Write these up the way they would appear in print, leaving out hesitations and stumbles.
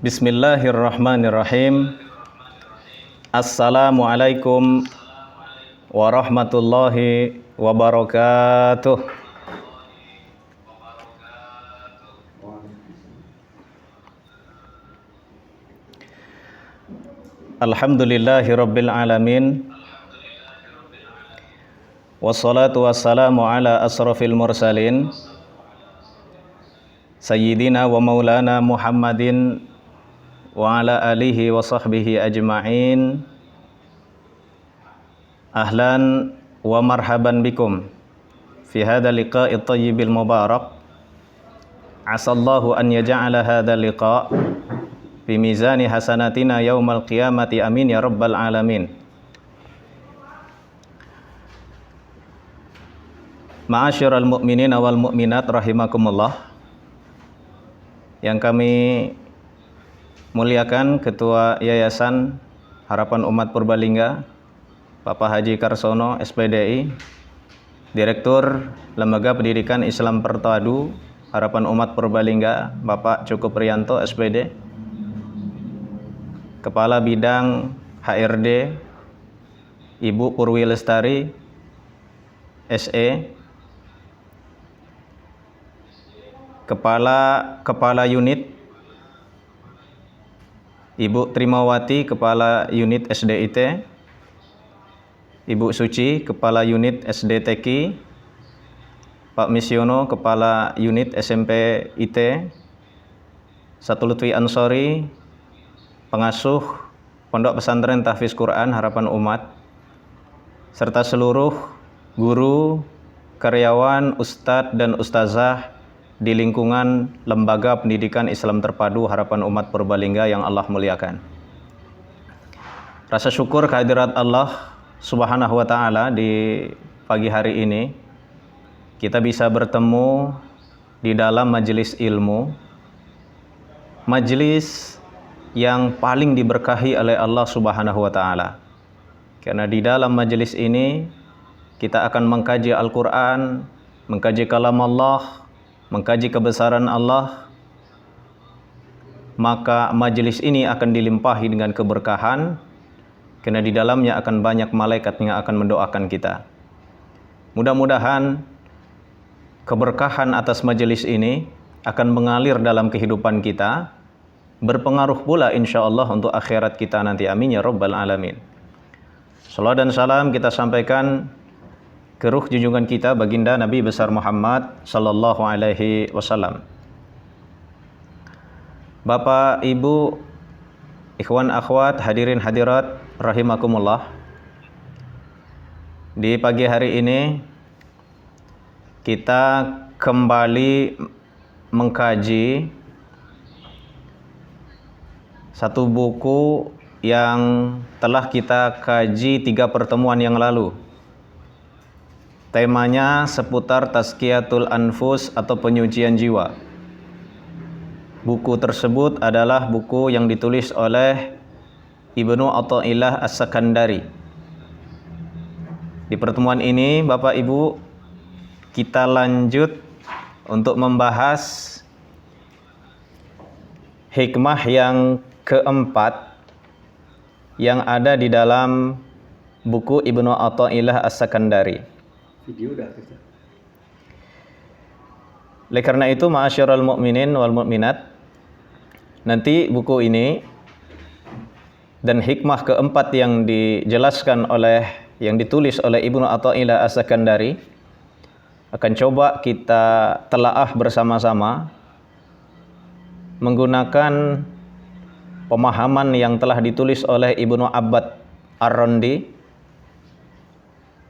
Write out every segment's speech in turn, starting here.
Bismillahirrahmanirrahim. Assalamualaikum warahmatullahi wabarakatuh. Alhamdulillahirabbil alamin. Wassalatu wassalamu ala asrafil mursalin Sayyidina wa maulana Muhammadin wa ala alihi wa sahbihi ajma'in. Ahlan wa marhaban bikum fi hadha liqa'i tayyibil mubarak. Asallahu an yaja'ala hadha liqa' fi mizani hasanatina yaumal qiyamati, amin ya rabbal alamin. Ma'asyiral mu'minina wal mu'minat rahimakumullah. Yang kami muliakan Ketua Yayasan Harapan Umat Purbalingga, Bapak Haji Karsono, SPDI, Direktur Lembaga Pendidikan Islam Pertadu Harapan Umat Purbalingga, Bapak Cukup Priyanto, SPD, Kepala Bidang HRD, Ibu Purwi Lestari, SE, Kepala Unit Ibu Trimawati, Kepala Unit SDIT, Ibu Suci, Kepala Unit SDTK, Pak Misyono, Kepala Unit SMP IT, Satu Lutfi Ansori, Pengasuh Pondok Pesantren Tahfiz Quran Harapan Umat, serta seluruh guru, karyawan, ustadz dan ustazah di lingkungan Lembaga Pendidikan Islam Terpadu Harapan Umat Purbalingga yang Allah muliakan. Rasa syukur kehadirat Allah Subhanahu wa ta'ala di pagi hari ini kita bisa bertemu di dalam majelis ilmu, majelis yang paling diberkahi oleh Allah Subhanahu wa ta'ala. Karena di dalam majelis ini kita akan mengkaji Al-Quran, mengkaji kalam Allah, mengkaji kebesaran Allah, maka majelis ini akan dilimpahi dengan keberkahan, karena di dalamnya akan banyak malaikat yang akan mendoakan kita. Mudah-mudahan keberkahan atas majelis ini akan mengalir dalam kehidupan kita, berpengaruh pula insyaallah untuk akhirat kita nanti, amin ya rabbal alamin. Salawat dan salam kita sampaikan ke ruh junjungan kita baginda Nabi besar Muhammad sallallahu alaihi wasallam. Bapak, Ibu, ikhwan akhwat, hadirin hadirat rahimakumullah. Di pagi hari ini kita kembali mengkaji satu buku yang telah kita kaji 3 pertemuan yang lalu. Temanya seputar Tazkiyatul Anfus atau penyucian jiwa. Buku tersebut adalah buku yang ditulis oleh Ibnu Athaillah As-Sakandari. Di pertemuan ini Bapak Ibu, kita lanjut untuk membahas hikmah yang keempat yang ada di dalam buku Ibnu Athaillah As-Sakandari. Video udah aktif. Oleh karena itu, ma'asyiral mu'minin wal mu'minat, nanti buku ini dan hikmah keempat yang dijelaskan oleh, yang ditulis oleh Ibnu Athaillah As-Sakandari akan coba kita telaah bersama-sama menggunakan pemahaman yang telah ditulis oleh Ibnu Abbad Ar-Randi,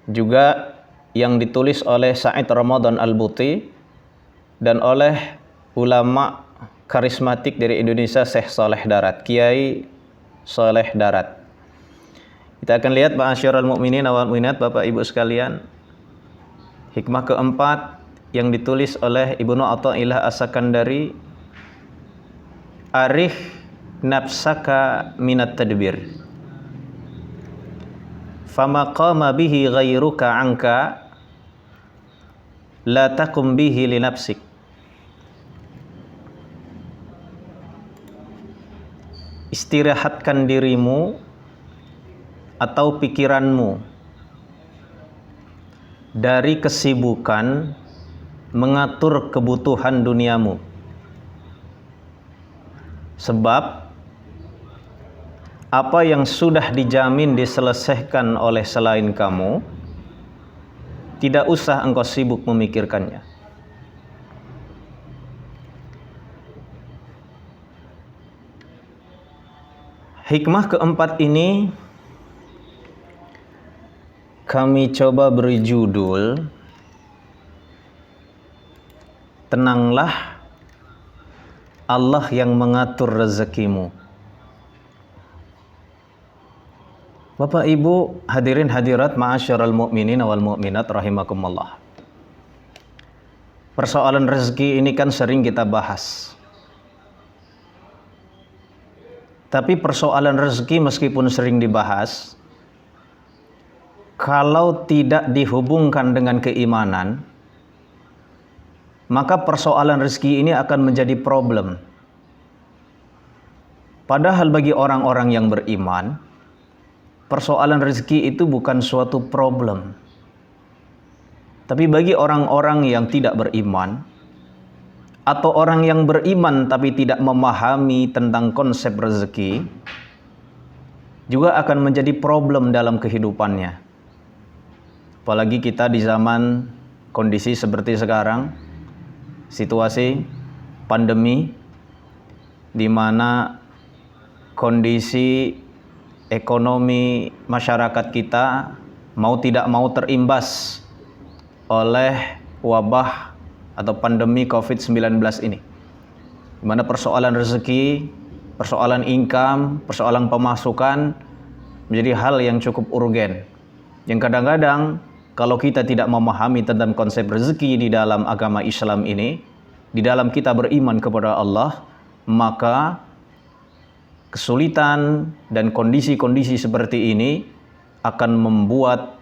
juga yang ditulis oleh Sa'id Ramadan Al-Buti, dan oleh ulama karismatik dari Indonesia, Syekh Saleh Darat, Kiai Saleh Darat. Kita akan lihat ma'asyiral mu'minin wal mu'minat, Bapak Ibu sekalian, hikmah keempat yang ditulis oleh Ibnu Athaillah As-Sakandari, arih nafsaka minat tadbir, fama qama bihi ghairuka anka la takum bihi li nafsik. istirahatkan dirimu atau pikiranmu dari kesibukan mengatur kebutuhan duniamu. Sebab apa yang sudah dijamin diselesaikan oleh selain kamu, tidak usah engkau sibuk memikirkannya. Hikmah keempat ini kami coba beri judul Tenanglah, Allah yang mengatur rezekimu. Bapak Ibu hadirin hadirat ma'asyiral mu'minin wal mu'minat rahimakumullah. Persoalan rezeki ini kan sering kita bahas. Tapi persoalan rezeki meskipun sering dibahas, kalau tidak dihubungkan dengan keimanan, maka persoalan rezeki ini akan menjadi problem. Padahal bagi orang-orang yang beriman, persoalan rezeki itu bukan suatu problem. Tapi bagi orang-orang yang tidak beriman, atau orang yang beriman tapi tidak memahami tentang konsep rezeki, juga akan menjadi problem dalam kehidupannya. Apalagi kita di zaman kondisi seperti sekarang, situasi pandemi, di mana kondisi ekonomi masyarakat kita mau tidak mau terimbas oleh wabah atau pandemi COVID-19 ini, di mana persoalan rezeki, persoalan income, persoalan pemasukan menjadi hal yang cukup urgen. Yang kadang-kadang kalau kita tidak memahami tentang konsep rezeki di dalam agama Islam ini, di dalam kita beriman kepada Allah, maka kesulitan dan kondisi-kondisi seperti ini akan membuat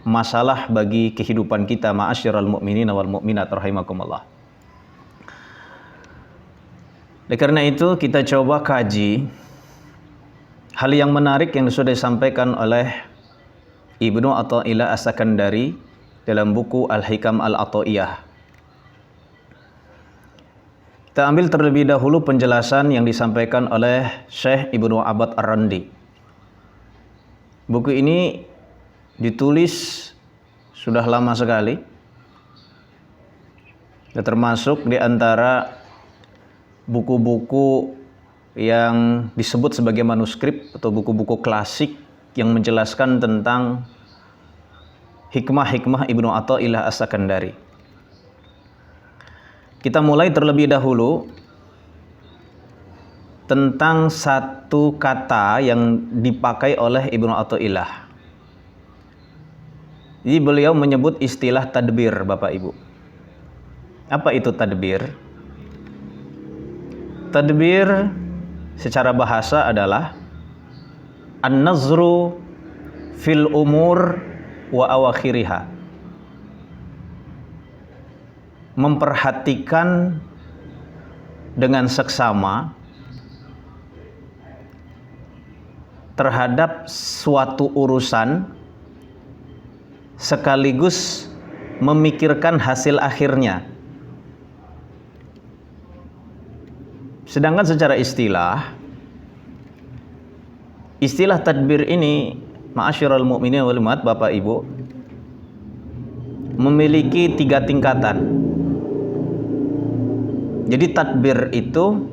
masalah bagi kehidupan kita, ma'asyiral mu'minin wal mu'minat rahimakumullah. Oleh karena itu kita coba kaji hal yang menarik yang sudah disampaikan oleh Ibnu Athaillah As-Sakandari dalam buku Al-Hikam Al-Athaiyah. Kita ambil terlebih dahulu penjelasan yang disampaikan oleh Syekh Ibnu Abbad Ar-Randi. Buku ini ditulis sudah lama sekali, termasuk di antara buku-buku yang disebut sebagai manuskrip atau buku-buku klasik yang menjelaskan tentang hikmah-hikmah Ibnu Athaillah As-Sakandari. Kita mulai terlebih dahulu tentang satu kata yang dipakai oleh Ibnu Athaillah. Jadi beliau menyebut istilah tadbir, Bapak Ibu. Apa itu tadbir? Tadbir secara bahasa adalah an-nazru fil umur wa awakhiriha. Memperhatikan dengan seksama terhadap suatu urusan sekaligus memikirkan hasil akhirnya. Sedangkan secara istilah tadbir ini, ma'asyiral mu'minin wal mu'minat, Bapak Ibu, memiliki 3 tingkatan. Jadi tadbir itu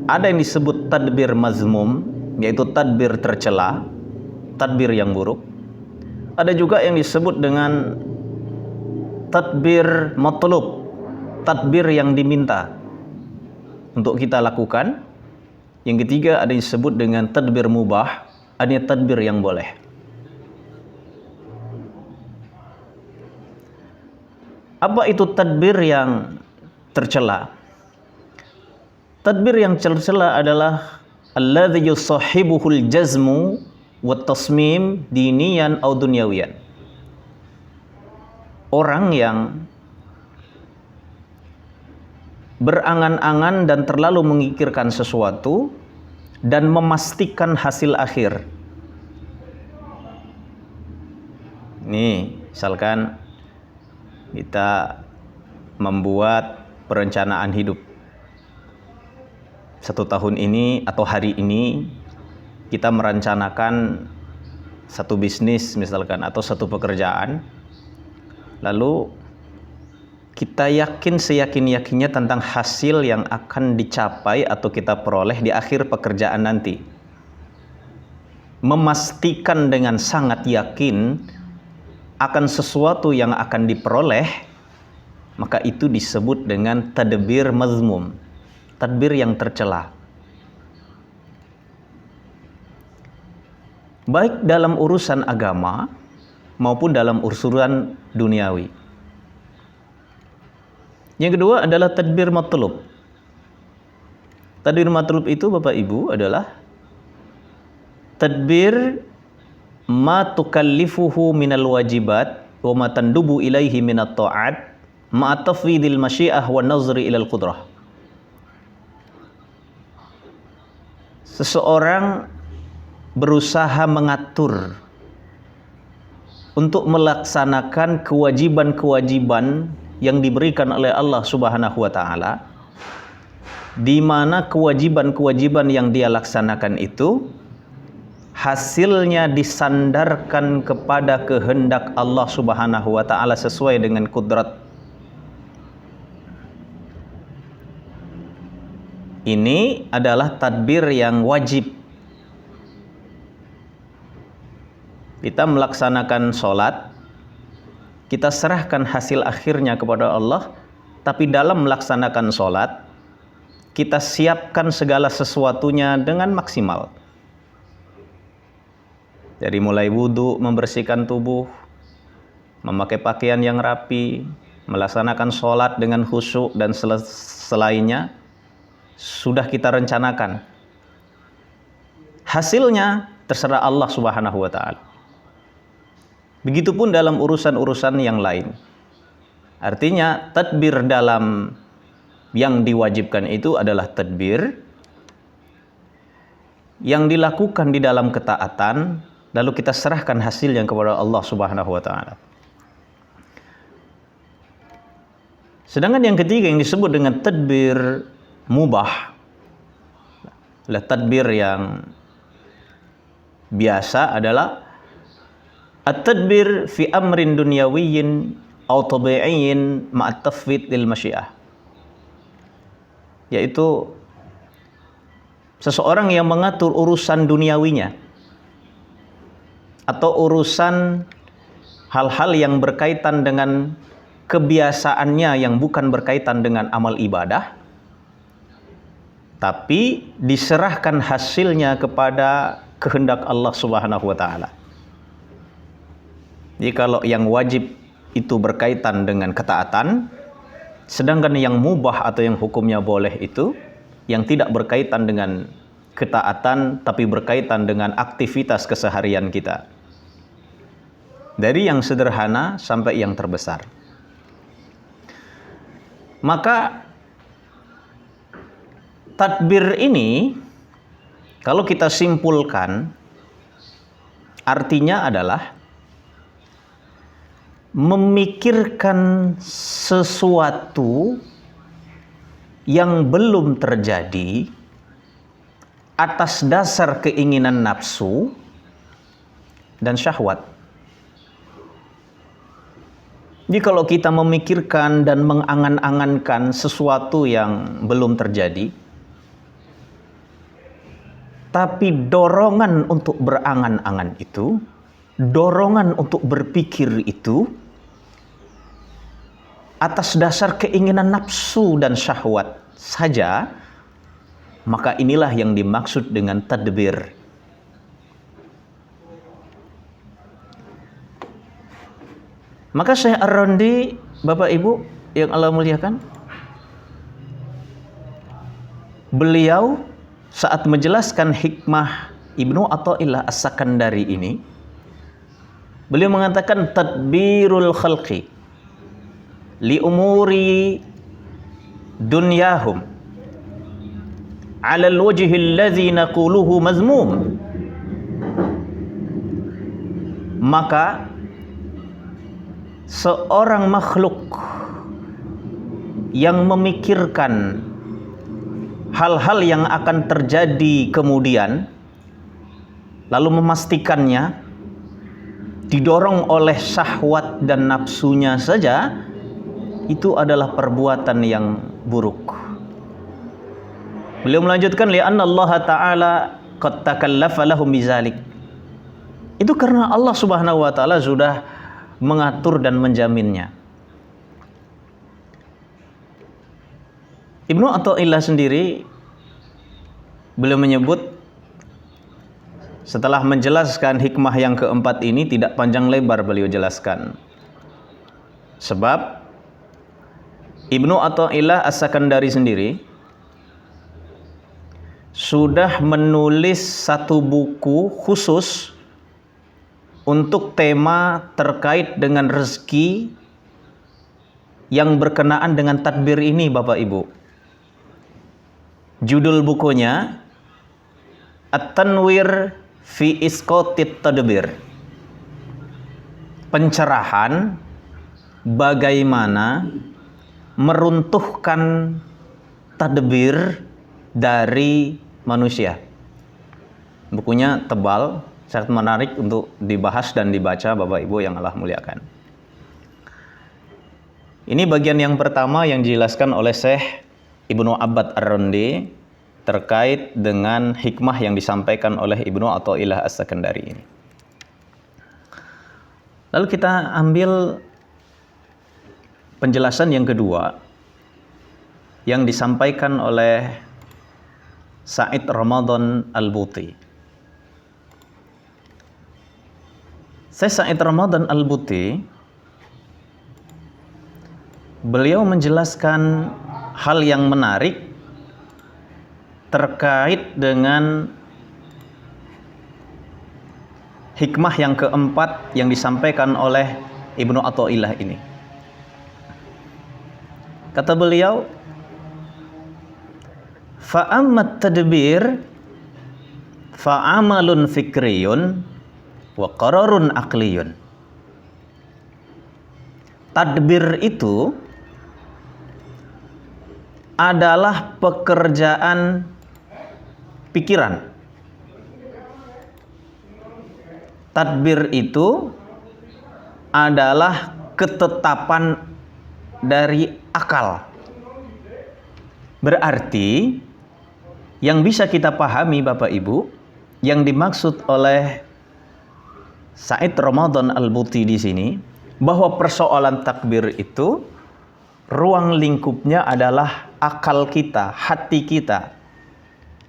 ada yang disebut tadbir mazmum, yaitu tadbir tercela, tadbir yang buruk. Ada juga yang disebut dengan tadbir matlub, tadbir yang diminta untuk kita lakukan. Yang ketiga ada yang disebut dengan tadbir mubah, ada tadbir yang boleh. Apa itu tadbir yang tercela? Tadbir yang tercela adalah alladzi yusahibuhul jazmu wat tasmim diniyan au dunyawiyan. Orang yang berangan-angan dan terlalu memikirkan sesuatu dan memastikan hasil akhir. Nih, misalkan kita membuat perencanaan hidup 1 tahun ini atau hari ini kita merencanakan satu bisnis misalkan atau satu pekerjaan, lalu kita yakin seyakin-yakinnya tentang hasil yang akan dicapai atau kita peroleh di akhir pekerjaan nanti. Memastikan dengan sangat yakin akan sesuatu yang akan diperoleh, maka itu disebut dengan tadbir mazmum, tadbir yang tercela. Baik dalam urusan agama maupun dalam urusan duniawi. Yang kedua adalah tadbir matlub. Tadbir matlub itu Bapak Ibu adalah tadbir ma tukallifuhu minal wajibat wa ma tandubu ilaihi minat ta'at ma tafwidil masyiah wa nazri ilal qudrah. Seseorang berusaha mengatur untuk melaksanakan kewajiban-kewajiban yang diberikan oleh Allah Subhanahu wa taala, di mana kewajiban-kewajiban yang dia laksanakan itu hasilnya disandarkan kepada kehendak Allah Subhanahu wa taala sesuai dengan kudrat. Ini adalah tadbir yang wajib. Kita melaksanakan sholat, kita serahkan hasil akhirnya kepada Allah, tapi dalam melaksanakan sholat kita siapkan segala sesuatunya dengan maksimal. Dari mulai wudhu, membersihkan tubuh, memakai pakaian yang rapi, melaksanakan sholat dengan khusyuk dan selainnya, sudah kita rencanakan. Hasilnya terserah Allah Subhanahu wa taala. Begitupun dalam urusan-urusan yang lain. Artinya tadbir dalam yang diwajibkan itu adalah tadbir yang dilakukan di dalam ketaatan, lalu kita serahkan hasilnya kepada Allah Subhanahu wa taala. Sedangkan yang ketiga yang disebut dengan tadbir mubah, adalah tadbir yang biasa adalah at-tadbir fi amrin dunyawiyyin aw tabi'iyyin ma'at tafwid lil masyiah. Yaitu seseorang yang mengatur urusan duniawinya atau urusan hal-hal yang berkaitan dengan kebiasaannya yang bukan berkaitan dengan amal ibadah, tapi diserahkan hasilnya kepada kehendak Allah Subhanahu wa taala. Jadi kalau yang wajib itu berkaitan dengan ketaatan, sedangkan yang mubah atau yang hukumnya boleh itu yang tidak berkaitan dengan ketaatan tapi berkaitan dengan aktivitas keseharian kita. Dari yang sederhana sampai yang terbesar. Maka tadbir ini kalau kita simpulkan artinya adalah memikirkan sesuatu yang belum terjadi atas dasar keinginan nafsu dan syahwat. Jadi kalau kita memikirkan dan mengangan-angankan sesuatu yang belum terjadi, tapi dorongan untuk berangan-angan itu, dorongan untuk berpikir itu atas dasar keinginan nafsu dan syahwat saja, maka inilah yang dimaksud dengan tadbir. Maka Syekh Ar-Randi, Bapak Ibu yang Allah muliakan, beliau saat menjelaskan hikmah Ibnu Athaillah As-Sakandari ini, beliau mengatakan tadbirul khalqi li umuri dunyahum 'ala al-wajhi alladhi naquluhu mazmum, maka seorang makhluk yang memikirkan hal-hal yang akan terjadi kemudian lalu memastikannya, didorong oleh syahwat dan nafsunya saja, itu adalah perbuatan yang buruk. Beliau melanjutkan, li'anna Allah Ta'ala qad takallafa lahum bizalik. Itu karena Allah Subhanahu wa taala sudah mengatur dan menjaminnya. Ibnu Athaillah sendiri beliau menyebut, setelah menjelaskan hikmah yang keempat ini, tidak panjang lebar beliau jelaskan. Sebab Ibnu Athaillah As-Sakandari sendiri sudah menulis satu buku khusus untuk tema terkait dengan rezeki yang berkenaan dengan tadbir ini, Bapak Ibu. Judul bukunya At-Tanwir fi Isqatit Tadbir. Pencerahan bagaimana meruntuhkan tadbir dari manusia. Bukunya tebal, sangat menarik untuk dibahas dan dibaca, Bapak Ibu yang Allah muliakan. Ini bagian yang pertama yang dijelaskan oleh Syekh Ibnu Abbad Ar-Randi terkait dengan hikmah yang disampaikan oleh Ibnu Athaillah As-Sakandari ini. Lalu kita ambil penjelasan yang kedua yang disampaikan oleh Said Ramadan Al-Buti. Said Ramadan Al-Buti beliau menjelaskan hal yang menarik terkait dengan hikmah yang keempat yang disampaikan oleh Ibnu Athaillah ini. Kata beliau, fa'ammat tadbir fa'amalun fikriyun wa qararun aqliyun. Tadbir itu adalah pekerjaan pikiran. Tadbir itu adalah ketetapan dari akal. Berarti yang bisa kita pahami, Bapak Ibu, yang dimaksud oleh Said Ramadan Al-Buti di sini, bahwa persoalan takbir itu ruang lingkupnya adalah akal kita, hati kita.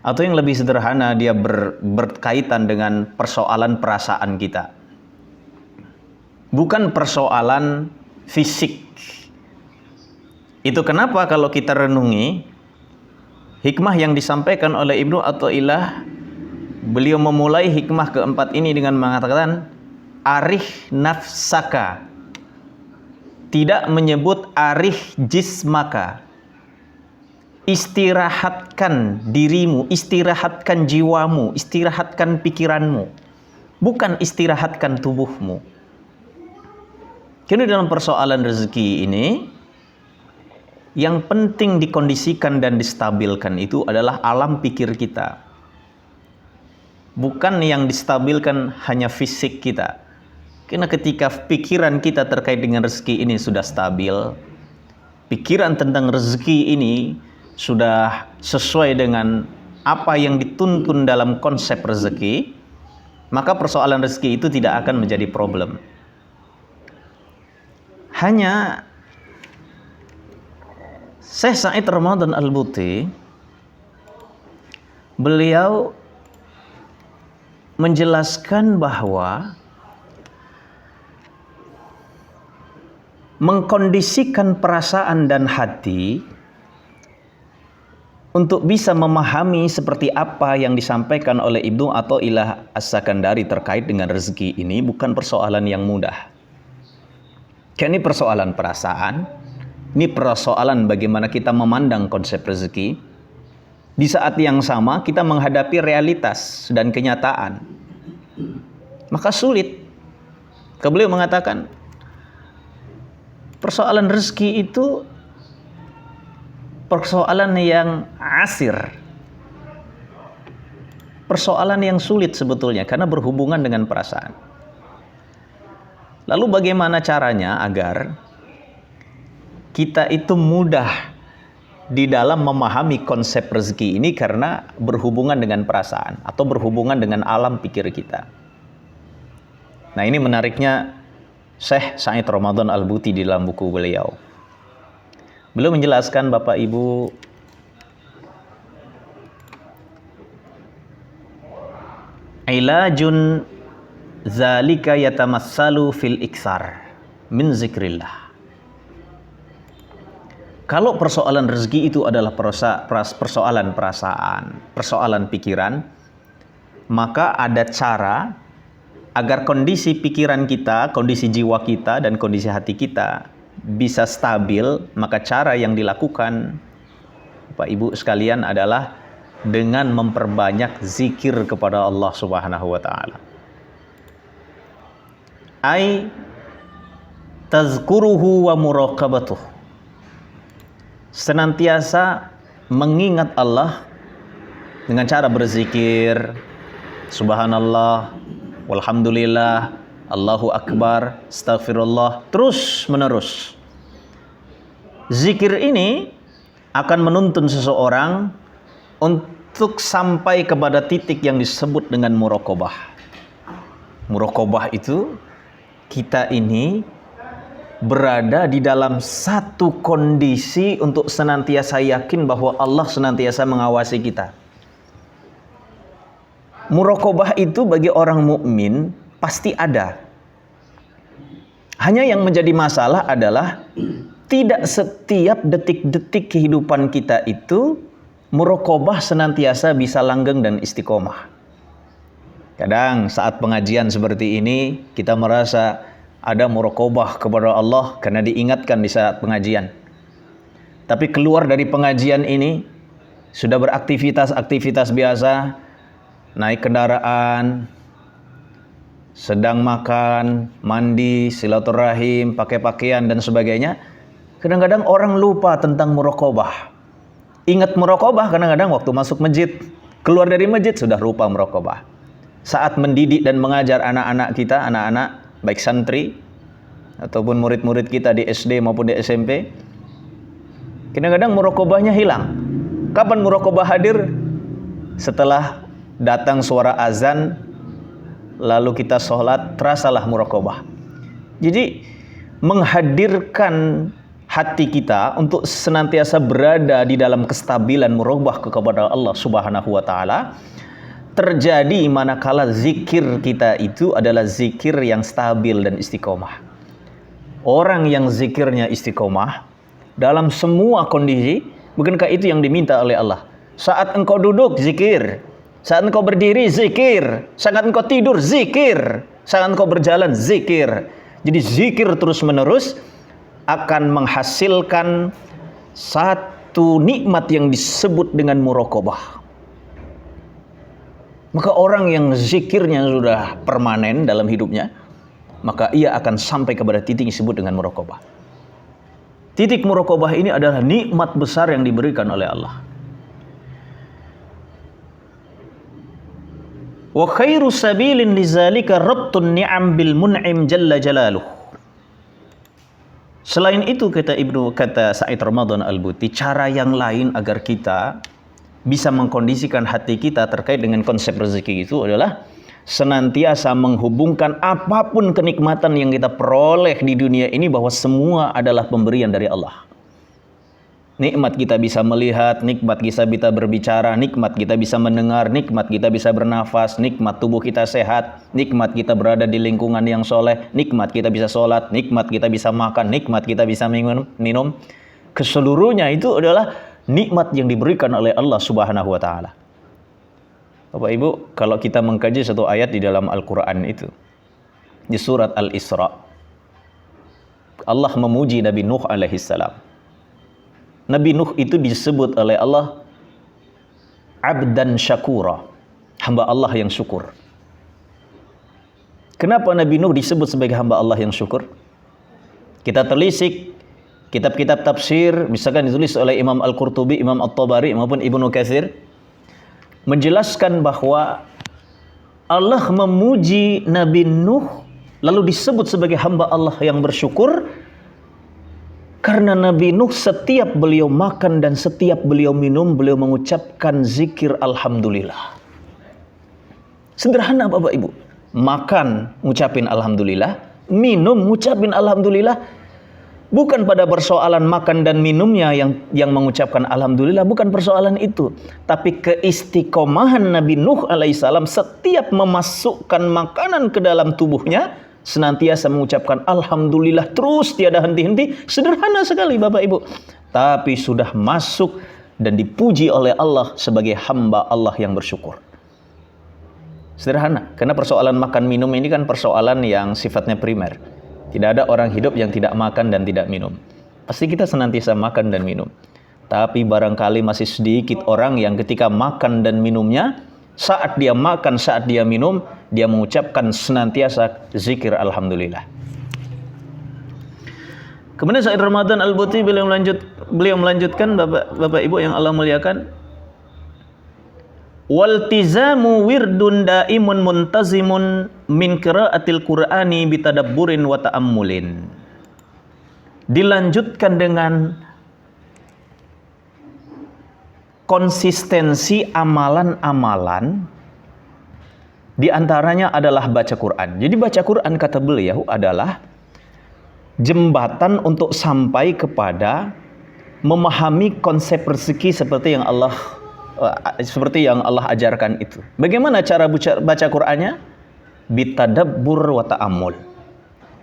Atau yang lebih sederhana, dia berkaitan dengan persoalan perasaan kita. Bukan persoalan fisik. Itu kenapa kalau kita renungi hikmah yang disampaikan oleh Ibnu Athaillah, beliau memulai hikmah keempat ini dengan mengatakan arih nafsaka. Tidak menyebut arih jismaka. Istirahatkan dirimu, istirahatkan jiwamu, istirahatkan pikiranmu. Bukan istirahatkan tubuhmu. Kini dalam persoalan rezeki ini, yang penting dikondisikan dan distabilkan itu adalah alam pikir kita. Bukan yang distabilkan hanya fisik kita. Karena ketika pikiran kita terkait dengan rezeki ini sudah stabil, pikiran tentang rezeki ini sudah sesuai dengan apa yang dituntun dalam konsep rezeki, maka persoalan rezeki itu tidak akan menjadi problem. Hanya Syekh Said Ramadan Al-Buti, beliau menjelaskan bahwa mengkondisikan perasaan dan hati untuk bisa memahami seperti apa yang disampaikan oleh Ibnu Athaillah As-Sakandari terkait dengan rezeki ini bukan persoalan yang mudah. Ini persoalan perasaan, ini persoalan bagaimana kita memandang konsep rezeki. Di saat yang sama kita menghadapi realitas dan kenyataan, maka sulit. Beliau mengatakan persoalan rezeki itu persoalan yang asir, persoalan yang sulit sebetulnya karena berhubungan dengan perasaan. Lalu bagaimana caranya agar kita itu mudah di dalam memahami konsep rezeki ini karena berhubungan dengan perasaan atau berhubungan dengan alam pikir kita. Nah, ini menariknya Syekh Said Ramadan Al-Buti di dalam buku beliau. Beliau menjelaskan, Bapak Ibu, ilajun zalika yatamassalu fil iksar min zikrillah. Kalau persoalan rezeki itu adalah persoalan perasaan, persoalan pikiran, maka ada cara agar kondisi pikiran kita, kondisi jiwa kita, dan kondisi hati kita bisa stabil. Maka cara yang dilakukan, Bapak Ibu sekalian, adalah dengan memperbanyak zikir kepada Allah Subhanahu wa Ta'ala. Ai tazkuruhu wa muraqabatuh. Senantiasa mengingat Allah dengan cara berzikir, subhanallah, walhamdulillah, Allahu Akbar, astagfirullah, terus menerus. Zikir ini akan menuntun seseorang untuk sampai kepada titik yang disebut dengan muraqabah. Muraqabah itu kita ini berada di dalam satu kondisi untuk senantiasa yakin bahwa Allah senantiasa mengawasi kita. Muraqabah itu bagi orang mukmin pasti ada. Hanya yang menjadi masalah adalah tidak setiap detik-detik kehidupan kita itu muraqabah senantiasa bisa langgeng dan istiqomah. Kadang saat pengajian seperti ini kita merasa ada muraqabah kepada Allah karena diingatkan di saat pengajian. Tapi keluar dari pengajian ini sudah beraktivitas-aktivitas biasa, naik kendaraan, sedang makan, mandi, silaturahim, pakai pakaian dan sebagainya. Kadang-kadang orang lupa tentang muraqabah. Ingat muraqabah kadang-kadang waktu masuk masjid, keluar dari masjid sudah lupa muraqabah. Saat mendidik dan mengajar anak-anak kita, anak-anak baik santri ataupun murid-murid kita di SD maupun di SMP, kadang-kadang muraqabahnya hilang. Kapan muraqabah hadir? Setelah datang suara azan, lalu kita sholat, terasalah muraqabah. Jadi menghadirkan hati kita untuk senantiasa berada di dalam kestabilan muraqabah kepada Allah Subhanahu wa Ta'ala terjadi manakala zikir kita itu adalah zikir yang stabil dan istiqomah. Orang yang zikirnya istiqomah dalam semua kondisi, bukankah itu yang diminta oleh Allah? Saat engkau duduk, zikir. Saat engkau berdiri, zikir. Saat engkau tidur, zikir. Saat engkau berjalan, zikir. Jadi zikir terus-menerus akan menghasilkan satu nikmat yang disebut dengan muraqabah. Maka orang yang zikirnya sudah permanen dalam hidupnya, maka ia akan sampai kepada titik yang disebut dengan muraqabah. Titik muraqabah ini adalah nikmat besar yang diberikan oleh Allah. Wa khairu sabilin lizalika rabtun ni'am bil mun'im jalla jalaluh. Selain itu kata Said Ramadan Al-Buti, cara yang lain agar kita bisa mengkondisikan hati kita terkait dengan konsep rezeki itu adalah senantiasa menghubungkan apapun kenikmatan yang kita peroleh di dunia ini bahwa semua adalah pemberian dari Allah. Nikmat kita bisa melihat, nikmat kita bisa berbicara, nikmat kita bisa mendengar, nikmat kita bisa bernafas, nikmat tubuh kita sehat, nikmat kita berada di lingkungan yang soleh, nikmat kita bisa sholat, nikmat kita bisa makan, nikmat kita bisa minum. Keseluruhnya itu adalah nikmat yang diberikan oleh Allah Subhanahu wa Ta'ala. Bapak Ibu, kalau kita mengkaji satu ayat di dalam Al-Quran itu, di surat Al-Isra, Allah memuji Nabi Nuh alaihissalam. Nabi Nuh itu disebut oleh Allah 'abdan syakura, hamba Allah yang syukur. Kenapa Nabi Nuh disebut sebagai hamba Allah yang syukur? Kita telisik kitab-kitab tafsir, misalkan ditulis oleh Imam Al-Qurtubi, Imam At-Tabari maupun Ibnu Katsir, menjelaskan bahwa Allah memuji Nabi Nuh lalu disebut sebagai hamba Allah yang bersyukur karena Nabi Nuh setiap beliau makan dan setiap beliau minum, beliau mengucapkan zikir alhamdulillah. Sederhana Bapak Ibu. Makan ngucapin alhamdulillah, minum ngucapin alhamdulillah. Bukan pada persoalan makan dan minumnya yang mengucapkan alhamdulillah, bukan persoalan itu. Tapi keistiqomahan Nabi Nuh alaihissalam setiap memasukkan makanan ke dalam tubuhnya senantiasa mengucapkan alhamdulillah terus tiada henti-henti. Sederhana sekali Bapak Ibu, tapi sudah masuk dan dipuji oleh Allah sebagai hamba Allah yang bersyukur. Sederhana, karena persoalan makan minum ini kan persoalan yang sifatnya primer. Tidak ada orang hidup yang tidak makan dan tidak minum. Pasti kita senantiasa makan dan minum. Tapi barangkali masih sedikit orang yang ketika makan dan minumnya, saat dia makan, saat dia minum, dia mengucapkan senantiasa zikir alhamdulillah. Kemudian Said Ramadan Al-Buti beliau melanjutkan Bapak Ibu yang Allah muliakan, waltizamu wirdun daimun muntazimun min qiraatil qur'ani bitadabburin wa ta'ammulin. Dilanjutkan dengan konsistensi amalan-amalan, di antaranya adalah baca Quran. Jadi baca Quran kata beliau adalah jembatan untuk sampai kepada memahami konsep rezeki seperti yang Allah ajarkan itu. Bagaimana cara baca Qur'annya? Bitadabbur wa ta'ammul.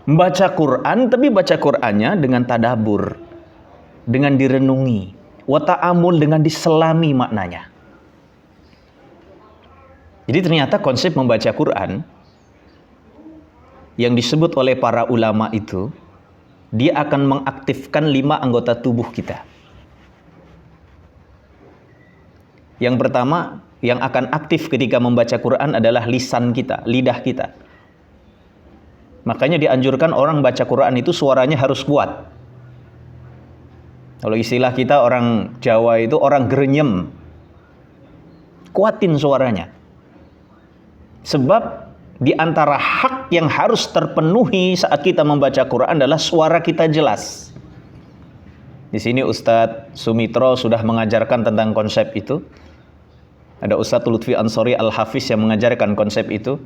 Baca Quran, tapi baca Qur'annya dengan tadabbur, dengan direnungi. Wa ta'ammul, dengan diselami maknanya. Jadi ternyata konsep membaca Quran yang disebut oleh para ulama itu, dia akan mengaktifkan 5 anggota tubuh kita. Yang pertama, yang akan aktif ketika membaca Quran adalah lisan kita, lidah kita. Makanya dianjurkan orang baca Quran itu suaranya harus kuat. Kalau istilah kita orang Jawa itu orang grenyem. Kuatin suaranya. Sebab di antara hak yang harus terpenuhi saat kita membaca Quran adalah suara kita jelas. Di sini Ustadz Sumitro sudah mengajarkan tentang konsep itu. Ada Ustadz Lutfi Ansori Al-Hafiz yang mengajarkan konsep itu.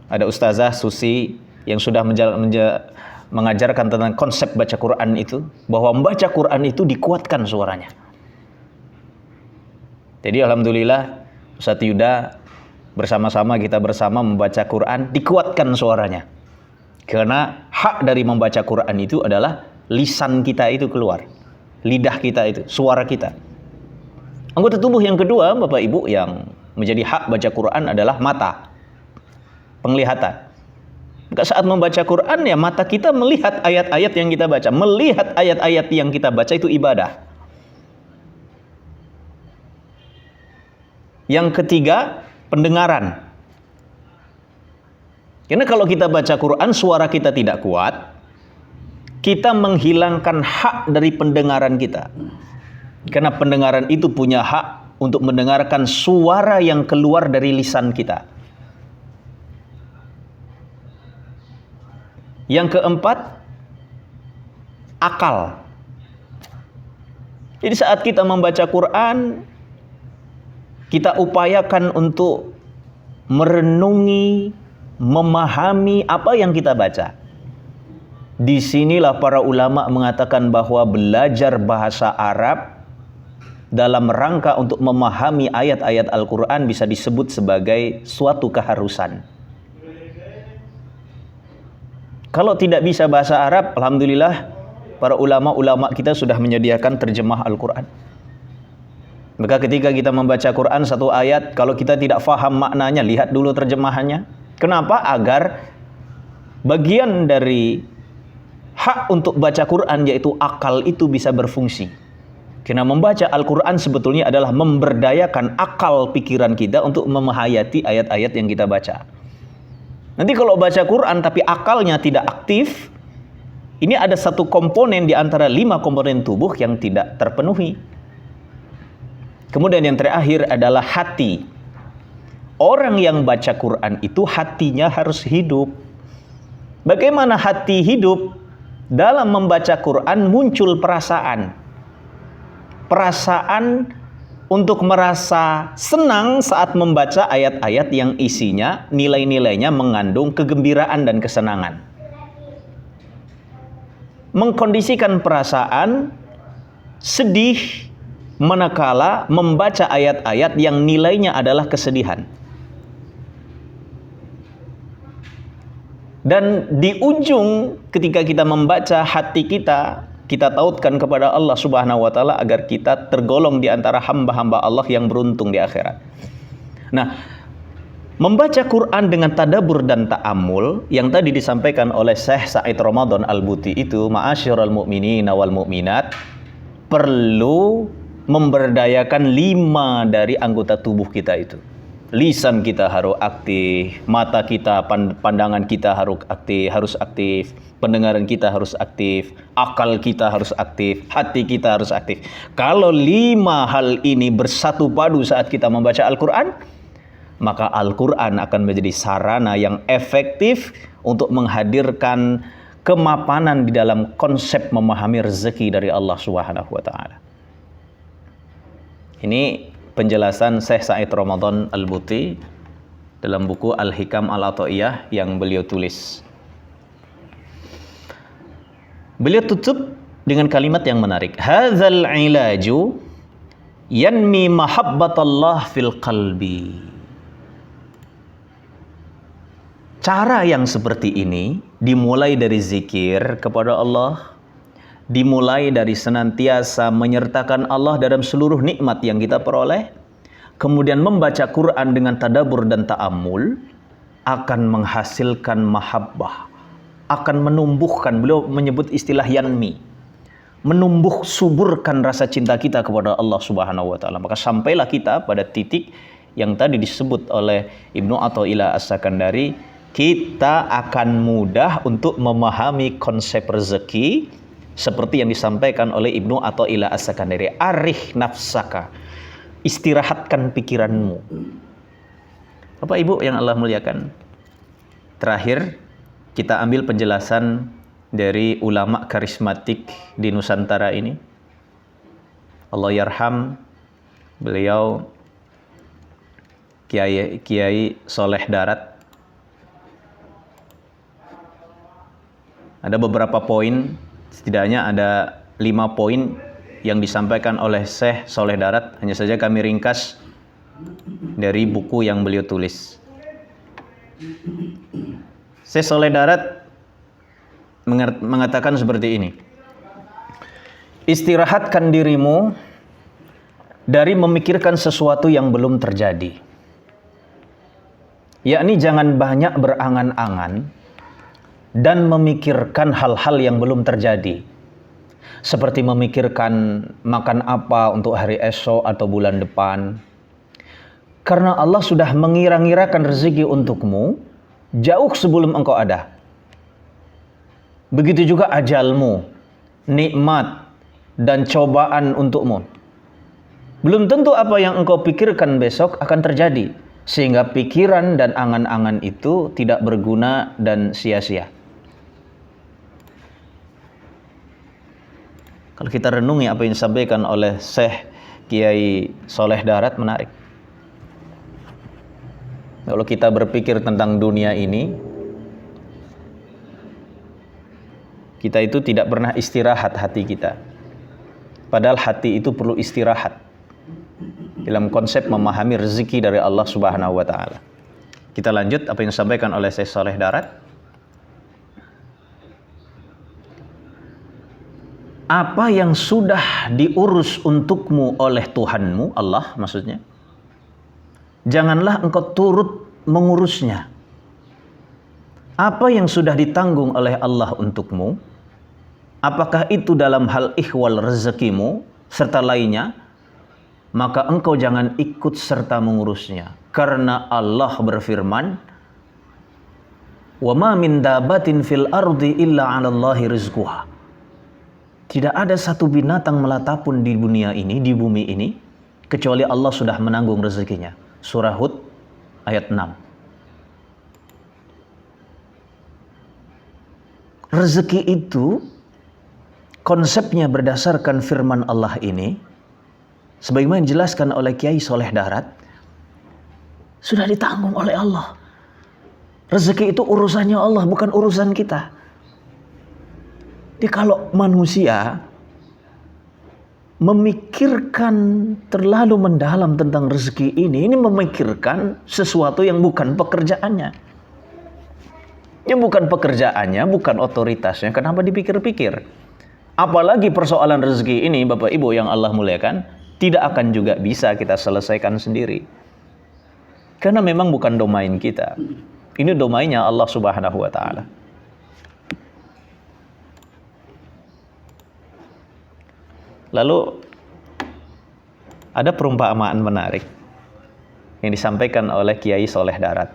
Ada Ustazah Susi yang sudah mengajarkan tentang konsep baca Quran itu. Bahwa membaca Quran itu dikuatkan suaranya. Jadi alhamdulillah Ustadz Yuda kita bersama membaca Quran, dikuatkan suaranya. Karena hak dari membaca Quran itu adalah lisan kita itu keluar. Lidah kita itu, suara kita. Anggota tubuh yang kedua, Bapak Ibu, yang menjadi hak baca Quran adalah mata. Penglihatan. Maka saat membaca Quran ya mata kita melihat ayat-ayat yang kita baca. Melihat ayat-ayat yang kita baca itu ibadah. Yang ketiga, pendengaran. Karena kalau kita baca Quran suara kita tidak kuat, kita menghilangkan hak dari pendengaran kita. Karena pendengaran itu punya hak untuk mendengarkan suara yang keluar dari lisan kita. Yang keempat, akal. Jadi saat kita membaca Quran, kita upayakan untuk merenungi, memahami apa yang kita baca. Disinilah para ulama mengatakan bahwa belajar bahasa Arab dalam rangka untuk memahami ayat-ayat Al-Quran bisa disebut sebagai suatu keharusan. Kalau tidak bisa bahasa Arab, alhamdulillah para ulama-ulama kita sudah menyediakan terjemah Al-Quran. Maka ketika kita membaca Quran satu ayat, kalau kita tidak faham maknanya, lihat dulu terjemahannya. Kenapa? Agar bagian dari hak untuk baca Quran, yaitu akal itu bisa berfungsi. Karena membaca Al-Quran sebetulnya adalah memberdayakan akal pikiran kita untuk memahayati ayat-ayat yang kita baca. Nanti kalau baca Quran tapi akalnya tidak aktif, ini ada satu komponen di antara 5 komponen tubuh yang tidak terpenuhi. Kemudian yang terakhir adalah hati. Orang yang baca Quran itu hatinya harus hidup. Bagaimana hati hidup? Dalam membaca Quran muncul perasaan. Perasaan untuk merasa senang saat membaca ayat-ayat yang isinya nilai-nilainya mengandung kegembiraan dan kesenangan. Mengkondisikan perasaan sedih manakala membaca ayat-ayat yang nilainya adalah kesedihan. Dan di ujung ketika kita membaca, hati kita tautkan kepada Allah Subhanahu wa taala agar kita tergolong di antara hamba-hamba Allah yang beruntung di akhirat. Nah, membaca Quran dengan tadabbur dan ta'ammul yang tadi disampaikan oleh Syekh Said Ramadan Al-Buti itu, ma'asyiral mu'minin wal mu'minat, perlu memberdayakan 5 dari anggota tubuh kita itu. Lisan kita harus aktif, mata kita, pandangan kita harus aktif, pendengaran kita harus aktif, akal kita harus aktif, hati kita harus aktif. Kalau 5 hal ini bersatu padu saat kita membaca Al-Quran, maka Al-Quran akan menjadi sarana yang efektif untuk menghadirkan kemapanan di dalam konsep memahami rezeki dari Allah Subhanahu wa taala. Ini penjelasan Syekh Said Ramadan Al-Buti dalam buku Al-Hikam Al-Ata'iyah yang beliau tulis. Beliau tutup dengan kalimat yang menarik. Hadzal ilaju yanmi mahabbatallah fil qalbi. Cara yang seperti ini dimulai dari zikir kepada Allah, dimulai dari senantiasa menyertakan Allah dalam seluruh nikmat yang kita peroleh, kemudian membaca Quran dengan tadabbur dan ta'ammul, akan menghasilkan mahabbah, akan menumbuhkan, beliau menyebut istilah yanmi, menumbuh suburkan rasa cinta kita kepada Allah Subhanahu wa taala. Maka sampailah kita pada titik yang tadi disebut oleh Ibnu Athaillah As-Sakandari, kita akan mudah untuk memahami konsep rezeki seperti yang disampaikan oleh Ibnu Athaillah As-Sakandari. Arih nafsaka, istirahatkan pikiranmu. Bapak Ibu yang Allah muliakan, terakhir kita ambil penjelasan dari ulama karismatik di Nusantara ini. Allah yarham beliau, Kiai Soleh Darat. Ada beberapa poin, setidaknya ada 5 poin yang disampaikan oleh Syekh Soleh Darat. Hanya saja kami ringkas dari buku yang beliau tulis. Syekh Soleh Darat mengatakan seperti ini. Istirahatkan dirimu dari memikirkan sesuatu yang belum terjadi. Yakni jangan banyak berangan-angan dan memikirkan hal-hal yang belum terjadi. Seperti memikirkan makan apa untuk hari esok atau bulan depan. Karena Allah sudah mengira-ngirakan rezeki untukmu jauh sebelum engkau ada. Begitu juga ajalmu, nikmat, dan cobaan untukmu. Belum tentu apa yang engkau pikirkan besok akan terjadi. Sehingga pikiran dan angan-angan itu tidak berguna dan sia-sia. Kalau kita renungi apa yang disampaikan oleh Syekh Kiai Soleh Darat, menarik. Kalau kita berpikir tentang dunia ini, kita itu tidak pernah istirahat hati kita. Padahal hati itu perlu istirahat dalam konsep memahami rezeki dari Allah Subhanahu wa taala. Kita lanjut apa yang disampaikan oleh Syekh Soleh Darat. Apa yang sudah diurus untukmu oleh Tuhanmu, Allah maksudnya, janganlah engkau turut mengurusnya. Apa yang sudah ditanggung oleh Allah untukmu, apakah itu dalam hal ihwal rezekimu, serta lainnya, maka engkau jangan ikut serta mengurusnya. Karena Allah berfirman, "Wa ma min dabatin fil ardi illa 'alallahi rizquha." Tidak ada satu binatang melata pun di dunia ini, di bumi ini, kecuali Allah sudah menanggung rezekinya. Surah Hud ayat 6. Rezeki itu konsepnya berdasarkan firman Allah ini, sebagaimana dijelaskan oleh Kiai Soleh Darat, sudah ditanggung oleh Allah. Rezeki itu urusannya Allah, bukan urusan kita. Jadi kalau manusia memikirkan terlalu mendalam tentang rezeki ini memikirkan sesuatu yang bukan pekerjaannya. Ya bukan pekerjaannya, bukan otoritasnya. Kenapa dipikir-pikir? Apalagi persoalan rezeki ini, Bapak Ibu yang Allah muliakan, tidak akan juga bisa kita selesaikan sendiri. Karena memang bukan domain kita. Ini domainnya Allah Subhanahu wa Ta'ala. Lalu ada perumpamaan menarik yang disampaikan oleh Kiai Soleh Darat.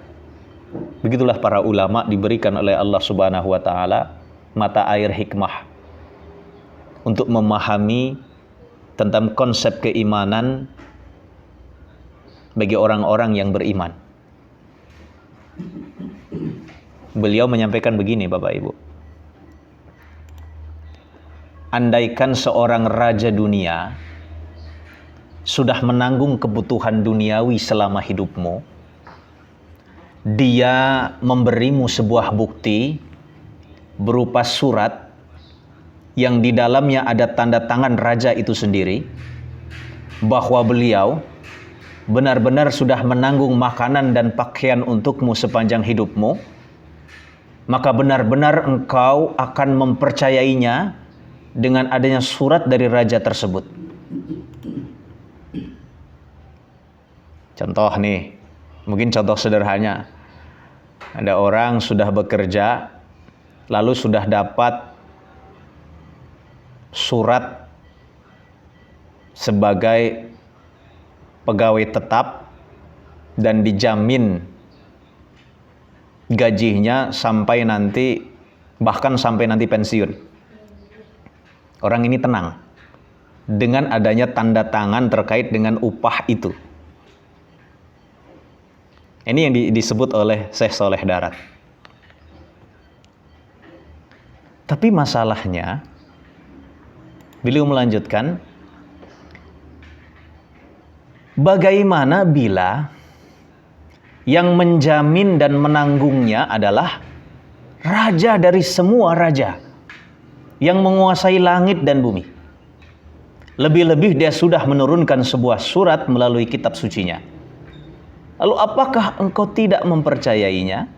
Begitulah para ulama diberikan oleh Allah Subhanahu wa Ta'ala mata air hikmah untuk memahami tentang konsep keimanan bagi orang-orang yang beriman. Beliau menyampaikan begini, Bapak Ibu. Andaikan seorang raja dunia sudah menanggung kebutuhan duniawi selama hidupmu, dia memberimu sebuah bukti berupa surat yang di dalamnya ada tanda tangan raja itu sendiri, bahwa beliau benar-benar sudah menanggung makanan dan pakaian untukmu sepanjang hidupmu, maka benar-benar engkau akan mempercayainya dengan adanya surat dari raja tersebut. Contoh nih, mungkin contoh sederhananya. Ada orang sudah bekerja, lalu sudah dapat surat sebagai pegawai tetap dan dijamin gajinya sampai nanti, bahkan sampai nanti pensiun. Orang ini tenang dengan adanya tanda tangan terkait dengan upah itu. Ini yang disebut oleh Syekh Soleh Darat. Tapi masalahnya, beliau melanjutkan, bagaimana bila yang menjamin dan menanggungnya adalah raja dari semua raja yang menguasai langit dan bumi. Lebih-lebih dia sudah menurunkan sebuah surat melalui kitab sucinya. Lalu apakah engkau tidak mempercayainya?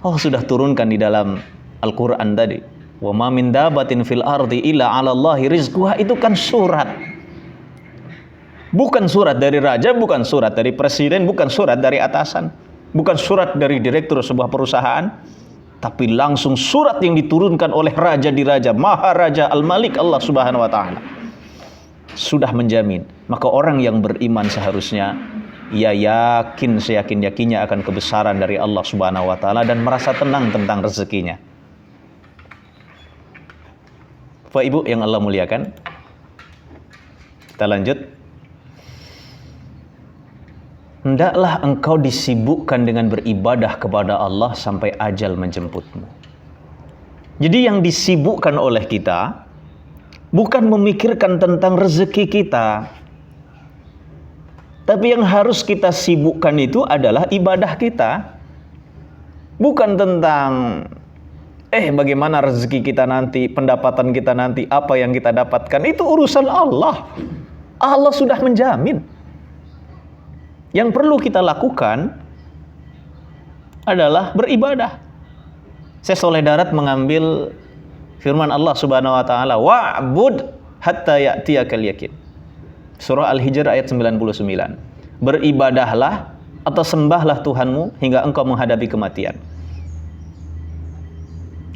Allah sudah turunkan di dalam Al-Quran tadi. Wa ma min dabatin fil ardi illa 'alallahi rizquha. Itu kan surat. Bukan surat dari raja, bukan surat dari presiden, bukan surat dari atasan, bukan surat dari direktur sebuah perusahaan, tapi langsung surat yang diturunkan oleh raja di raja, Maharaja Al-Malik Allah Subhanahu wa Ta'ala. Sudah menjamin. Maka orang yang beriman seharusnya ia yakin seyakin-yakinnya akan kebesaran dari Allah Subhanahu wa Ta'ala dan merasa tenang tentang rezekinya. Bapak Ibu yang Allah muliakan, kita lanjut. Hendaklah engkau disibukkan dengan beribadah kepada Allah sampai ajal menjemputmu. Jadi yang disibukkan oleh kita bukan memikirkan tentang rezeki kita, tapi yang harus kita sibukkan itu adalah ibadah kita. Bukan tentang bagaimana rezeki kita nanti, pendapatan kita nanti, apa yang kita dapatkan. Itu urusan Allah. Allah sudah menjamin. Yang perlu kita lakukan adalah beribadah. Syekh Soleh Darat mengambil firman Allah Subhanahu wa Ta'ala, wa'bud hatta ya'tiyakal yakin. Surah Al-Hijr ayat 99. Beribadahlah atau sembahlah Tuhanmu hingga engkau menghadapi kematian.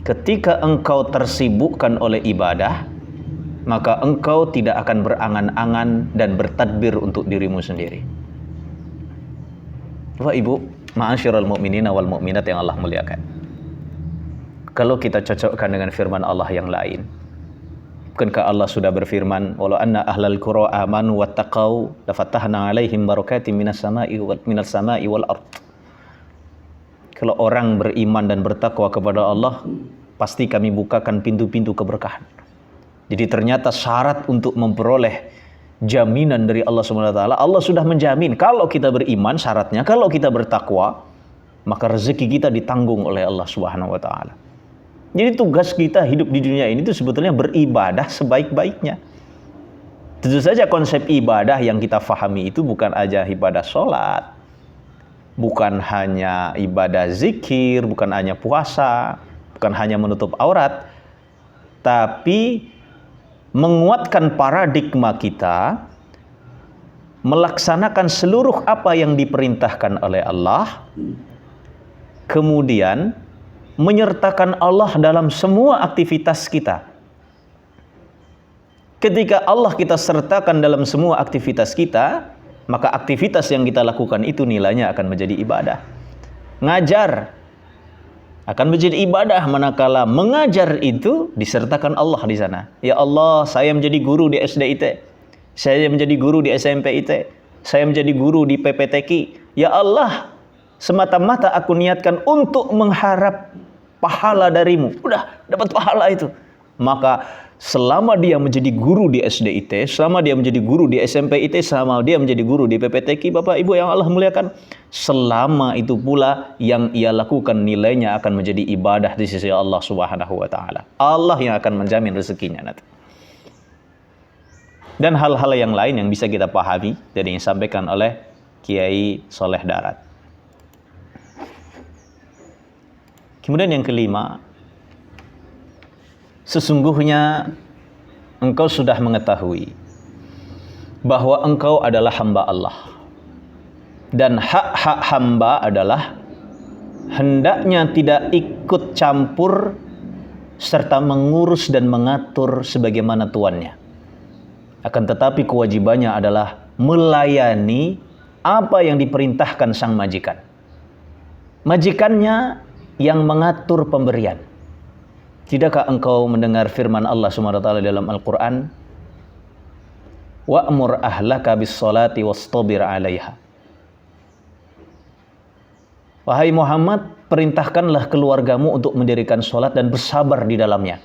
ketika engkau tersibukkan oleh ibadah, maka engkau tidak akan berangan-angan dan bertadbir untuk dirimu sendiri. Bapak Ibu, ma'asyiral mu'minin wal mu'minat yang Allah muliakan. Kalau kita cocokkan dengan firman Allah yang lain, bukankah Allah sudah berfirman, walau anna ahlal qura amanu wattaqau lafatahna 'alaihim barakatim minas sama'i wal ard. Kalau orang beriman dan bertakwa kepada Allah, pasti kami bukakan pintu-pintu keberkahan. Jadi ternyata syarat untuk memperoleh jaminan dari Allah SWT, Allah sudah menjamin kalau kita beriman, syaratnya kalau kita bertakwa, maka rezeki kita ditanggung oleh Allah SWT. Jadi tugas kita hidup di dunia ini itu sebetulnya beribadah sebaik-baiknya. Tentu saja konsep ibadah yang kita fahami itu bukan aja ibadah sholat, bukan hanya ibadah zikir, bukan hanya puasa, bukan hanya menutup aurat, tapi menguatkan paradigma kita, melaksanakan seluruh apa yang diperintahkan oleh Allah, kemudian menyertakan Allah dalam semua aktivitas kita. Ketika Allah kita sertakan dalam semua aktivitas kita, maka aktivitas yang kita lakukan itu nilainya akan menjadi ibadah. Ngajar akan menjadi ibadah manakala mengajar itu disertakan Allah di sana. Ya Allah, saya menjadi guru di SDIT, saya menjadi guru di SMP IT, saya menjadi guru di PPTQ. Ya Allah, semata-mata aku niatkan untuk mengharap pahala darimu. Udah dapat pahala itu. Maka selama dia menjadi guru di SDIT, selama dia menjadi guru di SMP IT, selama dia menjadi guru di PPTQ, Bapak Ibu yang Allah muliakan, selama itu pula yang ia lakukan nilainya akan menjadi ibadah di sisi Allah Subhanahu wa taala. Allah yang akan menjamin rezekinya nanti. Dan hal-hal yang lain yang bisa kita pahami dari yang disampaikan oleh Kiai Soleh Darat. Kemudian yang kelima, sesungguhnya engkau sudah mengetahui bahwa engkau adalah hamba Allah. Dan hak-hak hamba adalah hendaknya tidak ikut campur serta mengurus dan mengatur sebagaimana tuannya. Akan tetapi kewajibannya adalah melayani apa yang diperintahkan sang majikan. Majikannya yang mengatur pemberian. Tidakkah engkau mendengar firman Allah SWT dalam Al-Quran? Wa'mur ahlaka bis-salati wastabir 'alaiha. Wahai Muhammad, perintahkanlah keluargamu untuk mendirikan salat dan bersabar di dalamnya.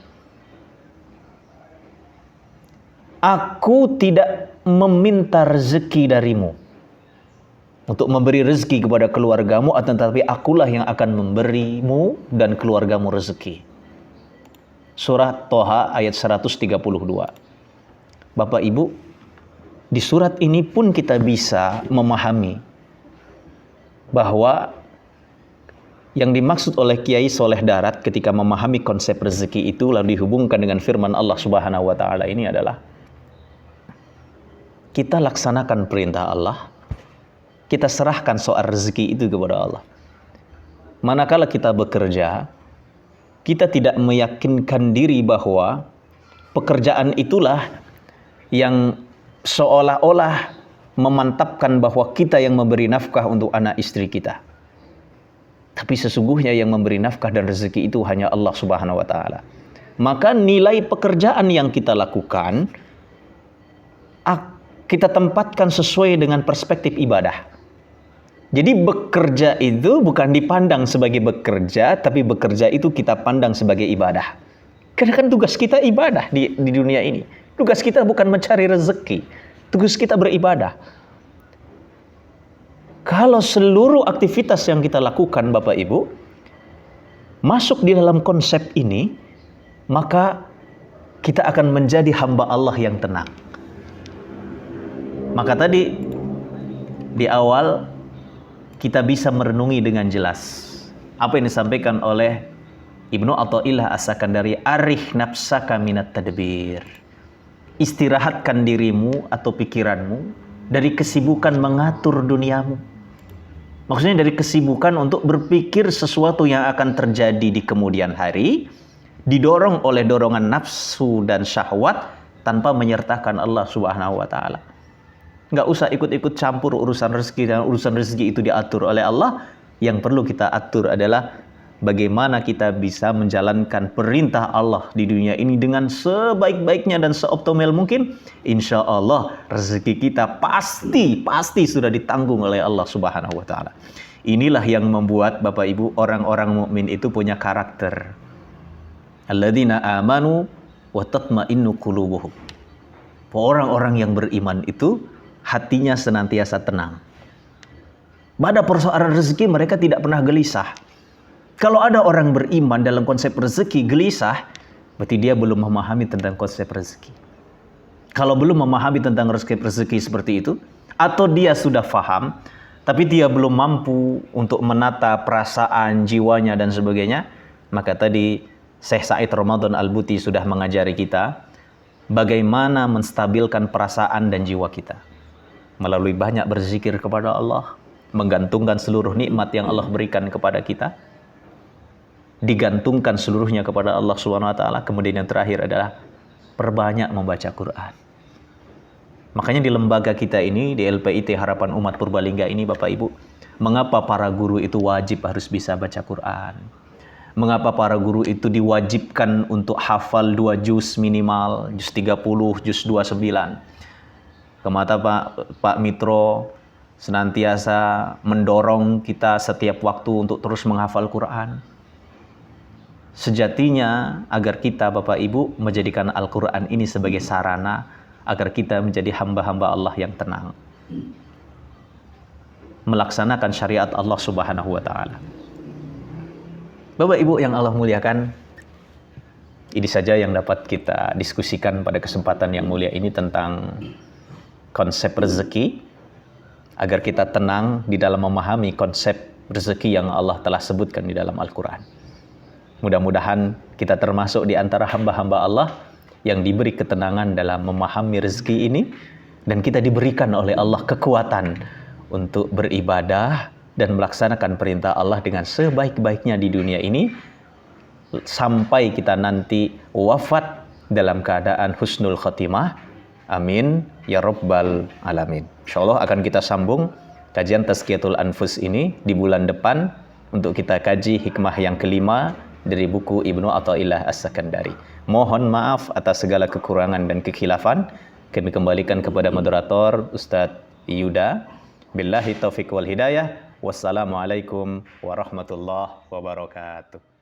Aku tidak meminta rezeki darimu untuk memberi rezeki kepada keluargamu, tetapi akulah yang akan memberimu dan keluargamu rezeki. Surah Toha ayat 132. Bapak Ibu, di surat ini pun kita bisa memahami bahwa yang dimaksud oleh Kiai Soleh Darat ketika memahami konsep rezeki itu lalu dihubungkan dengan firman Allah Subhanahu wa taala ini adalah kita laksanakan perintah Allah, kita serahkan soal rezeki itu kepada Allah. Manakala kita bekerja, kita tidak meyakinkan diri bahwa pekerjaan itulah yang seolah-olah memantapkan bahwa kita yang memberi nafkah untuk anak istri kita. Tapi sesungguhnya yang memberi nafkah dan rezeki itu hanya Allah Subhanahu wa taala. Maka nilai pekerjaan yang kita lakukan kita tempatkan sesuai dengan perspektif ibadah. Jadi bekerja itu bukan dipandang sebagai bekerja, tapi bekerja itu kita pandang sebagai ibadah. Karena kan tugas kita ibadah di dunia ini. Tugas kita bukan mencari rezeki, tugas kita beribadah. Kalau seluruh aktivitas yang kita lakukan, Bapak Ibu, masuk di dalam konsep ini, maka kita akan menjadi hamba Allah yang tenang. Maka tadi di awal kita bisa merenungi dengan jelas apa yang disampaikan oleh Ibnu Athaillah As-Sakandari, arih nafsaka minat tadbir. Istirahatkan dirimu atau pikiranmu dari kesibukan mengatur duniamu. Maksudnya dari kesibukan untuk berpikir sesuatu yang akan terjadi di kemudian hari, didorong oleh dorongan nafsu dan syahwat tanpa menyertakan Allah Subhanahu wa taala. Nggak usah ikut-ikut campur urusan rezeki, dan urusan rezeki itu diatur oleh Allah. Yang perlu kita atur adalah bagaimana kita bisa menjalankan perintah Allah di dunia ini dengan sebaik-baiknya dan seoptimal mungkin. Insya Allah rezeki kita pasti sudah ditanggung oleh Allah Subhanahu wa taala. Inilah yang membuat Bapak Ibu orang-orang mukmin itu punya karakter. Alladzina amanu wa tatma'innu qulubuhum. Orang-orang yang beriman itu hatinya senantiasa tenang. Pada persoalan rezeki mereka tidak pernah gelisah. Kalau ada orang beriman dalam konsep rezeki gelisah, berarti dia belum memahami tentang konsep rezeki. Kalau belum memahami tentang rezeki seperti itu, atau dia sudah paham, tapi dia belum mampu untuk menata perasaan jiwanya dan sebagainya, maka tadi Syekh Said Ramadan Al-Buti sudah mengajari kita bagaimana menstabilkan perasaan dan jiwa kita. Melalui banyak berzikir kepada Allah, menggantungkan seluruh nikmat yang Allah berikan kepada kita, digantungkan seluruhnya kepada Allah Subhanahu wa taala. Kemudian yang terakhir adalah perbanyak membaca Quran. Makanya di lembaga kita ini, di LPIT Harapan Umat Purbalingga ini Bapak Ibu, mengapa para guru itu wajib harus bisa baca Quran? Mengapa para guru itu diwajibkan untuk hafal 2 juz minimal, juz 30, juz 29? Kemata Pak Mitro senantiasa mendorong kita setiap waktu untuk terus menghafal Quran. Sejatinya agar kita Bapak Ibu menjadikan Al-Quran ini sebagai sarana agar kita menjadi hamba-hamba Allah yang tenang, melaksanakan syariat Allah Subhanahu wa taala. Bapak Ibu yang Allah muliakan, ini saja yang dapat kita diskusikan pada kesempatan yang mulia ini tentang konsep rezeki, agar kita tenang di dalam memahami konsep rezeki yang Allah telah sebutkan di dalam Al-Quran. Mudah-mudahan kita termasuk di antara hamba-hamba Allah yang diberi ketenangan dalam memahami rezeki ini, dan kita diberikan oleh Allah kekuatan untuk beribadah dan melaksanakan perintah Allah dengan sebaik-baiknya di dunia ini, sampai kita nanti wafat dalam keadaan husnul khotimah. Amin ya rabbal alamin. Insyaallah akan kita sambung kajian Tazkiyatul Anfus ini di bulan depan untuk kita kaji hikmah yang kelima dari buku Ibnu Athaillah As-Sakandari. Mohon maaf atas segala kekurangan dan kekhilafan. Kami kembalikan kepada moderator Ustadz Yuda. Billahi taufiq wal hidayah. Wassalamualaikum warahmatullahi wabarakatuh.